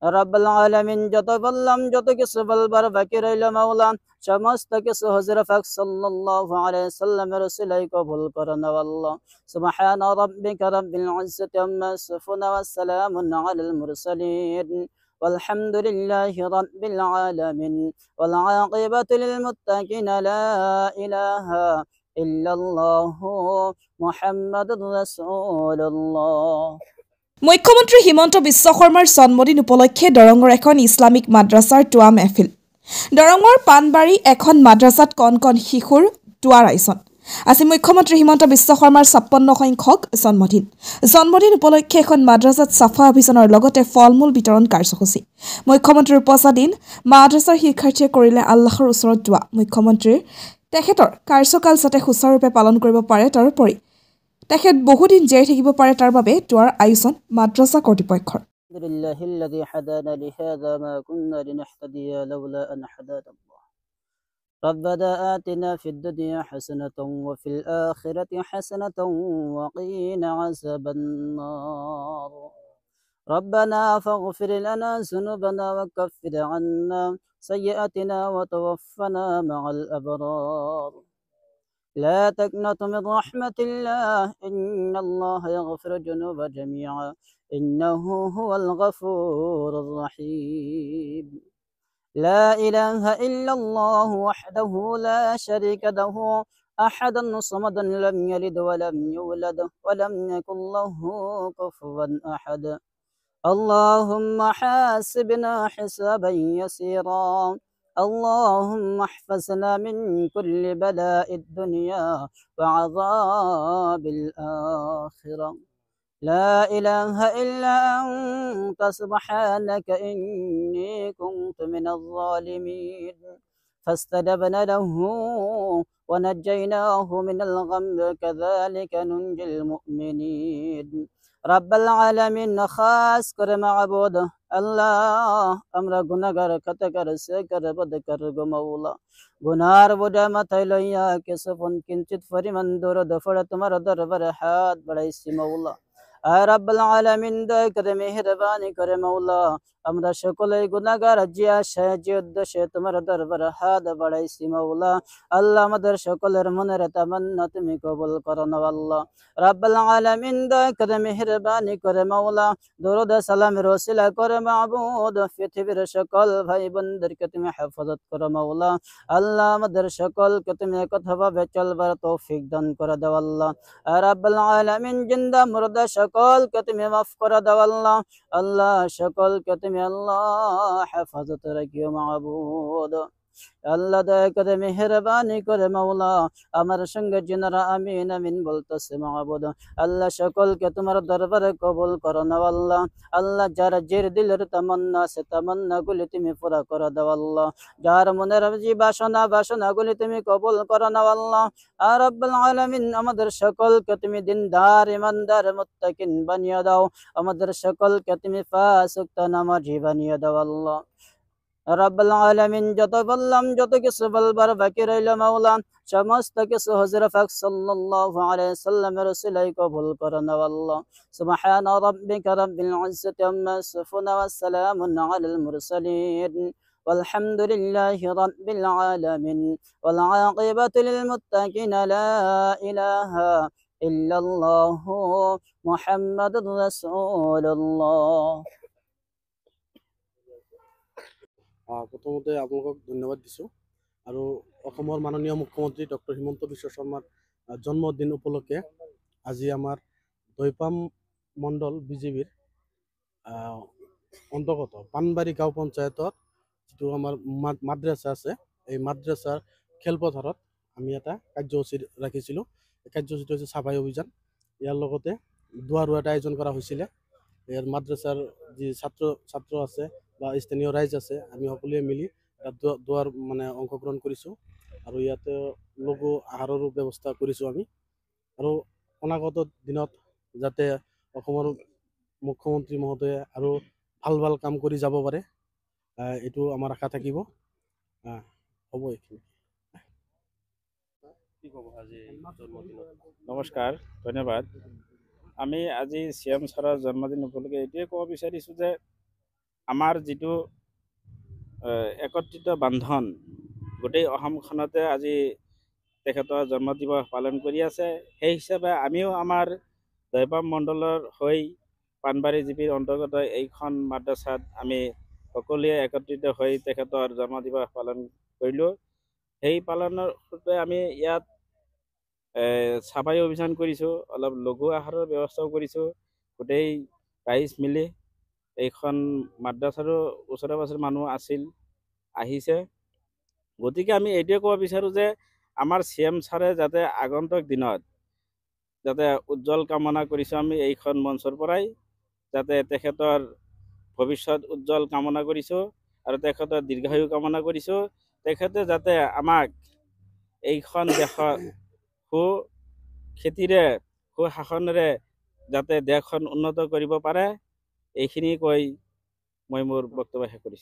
রব্বুল আলামিন যত বললাম যত কিছু বলবার বাকি রইল মাওলা সমস্ত কিছু হযরত পাক সাল্লাল্লাহু আলাইহি সাল্লামের ওসিলায় কবুল করো না আল্লাহ সুবহান রাব্বিকা রাব্বিল ইজ্জাতি আম্মা ইয়াসিফুন ওয়া সালামুন আলাল মুরসালিন والحمد لله رب العالمين والعاقبة للمتقين لا إله إلا الله محمد رسول الله মুখ্যমন্ত্ৰী হিমন্ত বিশ্ব শৰ্মাৰ জন্মদিন উপলক্ষে দৰঙৰ এখন ইছলামিক মাদ্ৰাছাৰ দোৱা মেহফিল। দৰঙৰ পাণবাৰী এখন মাদ্ৰাছাত কণ কণ শিশুৰ দোৱাৰ আয়োজন। আজি মুখ্যমন্ত্ৰী হিমন্ত বিশ্ব শৰ্মাৰ ৫৬ সংখ্যক জন্মদিন। জন্মদিন উপলক্ষে এখন মাদ্ৰাছাত চাফা অভিযানৰ লগতে ফল-মূল বিতৰণ কাৰ্যসূচী। মুখ্যমন্ত্ৰীৰ উপচাদিন মাদ্ৰাছাৰ শিক্ষাৰ্থীয়ে কৰিলে আল্লাহৰ ওচৰত দোৱা। মুখ্যমন্ত্ৰীৰ তেখেতৰ কাৰ্যকাল যাতে সুচাৰুৰূপে পালন কৰিব পাৰে তাৰোপৰি তেখেত বহুদিন জীয়াই থাকিব পাৰে তাৰ বাবে দোৱাৰ আয়োজন মাদ্ৰাছা কৰ্তৃপক্ষৰ। আলহামদুলিল্লাহিল্লাযী হাদানা লিহাযা মা কুন্না লিনাহতাদিয়া লাউলা আন হাদানা আল্লাহ ربنا آتنا في الدنيا حسنة وفي الآخرة حسنة وقنا عذاب النار ربنا فاغفر لنا ذنوبنا وكفر عنا سيئاتنا وتوفنا مع الأبرار لا تقنطوا من رحمة الله إن الله يغفر الذنوب جميعا إنه هو الغفور الرحيم لا إله إلا الله وحده لا شريك له أحد صمد لم يلد ولم يولد ولم يكن له كفوا أحد اللهم حاسبنا حسابا يسيرا اللهم احفظنا من كل بلاء الدنيا وعذاب الآخرة لا إله إلا أنت سبحانك إني كنت من الظالمين فاستجبنا له ونجيناه من الغم كذلك ننجي المؤمنين رب العالمين خاص कर معبود আল্লাহ আমরা গুনাহগার খাতাকার সেকার বদকার গো মাওলা গুনার বোঝা মাথায় লইয়া কিছুক্ষণ কিঞ্চিত পরিমাণ দরদ পড়ে তোমার দরবারে হাত বাড়াইছি মাওলা আর রব্বুল আলামিন দয়া করে মেহেরবানি করে মাওলা আমরা সকলেই গুনাহগার জিয়া সাহায্য উদ্দেশ্যে তোমার দরবারে হাত বাড়াইছি মাওলা আল্লাহ আমাদের সকলের মনের তামান্না তুমি কবুল করো না আল্লাহ রব্বুল আলামিন দয়া করে মেহেরবানি করে মাওলা দরুদ সালামের ওসিলা করে মাবুদ পৃথিবীর সকল ভাই বোনদেরকে তুমি হেফাজত করো মাওলা আল্লাহ আমাদের সকলকে তুমি একভাবে চলবার তৌফিক দান করে দাও আল্লাহ রব্বুল আলামিন জিন্দা মুর্দা সকলকে তুমি মাফ করে দাও আল্লাহ আল্লাহ সকলকে তুমি আল্লাহ হেফাজত রাখিও মাবুদ আল্লাহ দয়া করে মেহেরবানি করে মাওলা আমার সঙ্গে জিনারা আমিন আমিন বলতেছে মাবুদ আল্লাহ সকলকে তোমার দরবারে কবুল করো না আল্লাহ আল্লাহ যারা জের দিলের তামান্না আছে তামান্না গুলি তুমি পুরা করে দাও আল্লাহ যার মনের যে বাসনা গুলি তুমি কবুল করো না আল্লাহ আর রব্বুল আলামিন আমাদের সকলকে তুমি দিনদার ইমানদার মুত্তাকিন বানিয়ে দাও আমাদের সকলকে তুমি পাঁচ ওয়াক্ত নামাজি বানিয়ে দাও আল্লাহ রব্বুল আলামিন যত বললাম যত কিছু বলবার বাকি রইল মাওলা সমস্ত কিছু হযরত পাক সাল্লাল্লাহু আলাইহি সাল্লামের ওসিলায় কবুল করো না আল্লাহ সুবহান রাব্বিকা রাব্বিল ইজ্জাতি আম্মা ইয়াসিফুন ওয়া সালামুন আলাল মুরসালিন والحمد لله رب العالمين والعاقبة للمتقين لا إله إلا الله محمد رسول الله প্ৰথমতে আপোনালোকক ধন্যবাদ দিছোঁ আৰু অসমৰ মাননীয় মুখ্যমন্ত্ৰী ডক্টৰ হিমন্ত বিশ্ব শৰ্মাৰ জন্মদিন উপলক্ষে আজি আমাৰ দৈপাম মণ্ডল বিজেপিৰ অন্তৰ্গত পাণবাৰী গাঁও পঞ্চায়তত যিটো আমাৰ মাদ্ৰাছা আছে এই মাদ্ৰাছাৰ খেলপথাৰত আমি এটা কাৰ্যসূচী ৰাখিছিলোঁ। এই কাৰ্যসূচীটো হৈছে চাফাই অভিযান। ইয়াৰ লগতে দুৱাৰ এটা আয়োজন কৰা হৈছিলে। ইয়াৰ মাদ্ৰাছাৰ যি ছাত্ৰ আছে বা স্থানীয় ৰাইজ আছে আমি সকলোৱে মিলি দুৱাৰ মানে অংশগ্ৰহণ কৰিছোঁ আৰু ইয়াতে লঘু আহাৰৰো ব্যৱস্থা কৰিছোঁ আমি। আৰু অনাগত দিনত যাতে অসমৰ মুখ্যমন্ত্ৰী মহোদয়ে আৰু ভাল ভাল কাম কৰি যাব পাৰে এইটো আমাৰ আশা থাকিব। হ'ব এইখিনি। নমস্কাৰ, ধন্যবাদ। আমি আজি চিএম ছাৰৰ জন্মদিন উপলক্ষে এইটোৱে ক'ব বিচাৰিছোঁ যে আমাৰ যিটো একত্ৰিত বান্ধন গোটেই অসমখনতে আজি তেখেতৰ জন্ম দিৱস পালন কৰি আছে। সেই হিচাপে আমিও আমাৰ দৈবাম মণ্ডলৰ হৈ পাণবাৰী জিপিৰ অন্তৰ্গত এইখন মাদ্ৰাছাত আমি সকলোৱে একত্ৰিত হৈ তেখেতৰ জন্ম দিৱস পালন কৰিলোঁ। সেই পালনৰ সূত্ৰে আমি ইয়াত চাফাই অভিযান কৰিছোঁ, অলপ লঘু আহাৰৰ ব্যৱস্থাও কৰিছোঁ। গোটেই ৰাইজ মিলি এইখন মাদ্ৰাছাৰো ওচৰে পাঁজৰে মানুহ আহিছে। গতিকে আমি এইটোৱে ক'ব বিচাৰোঁ যে আমাৰ CM ছাৰে যাতে আগন্তুক দিনত যাতে উজ্জ্বল কামনা কৰিছোঁ আমি এইখন মঞ্চৰ পৰাই, যাতে তেখেতৰ ভৱিষ্যত উজ্জ্বল কামনা কৰিছোঁ আৰু তেখেতৰ দীৰ্ঘায়ু কামনা কৰিছোঁ। তেখেতে যাতে আমাক এইখন দেশৰ সুখেতিৰে সুশাসনেৰে যাতে দেশখন উন্নত কৰিব পাৰে, এইখিনি কৈ মই মোৰ বক্তব্য শেষ কৰিছোঁ।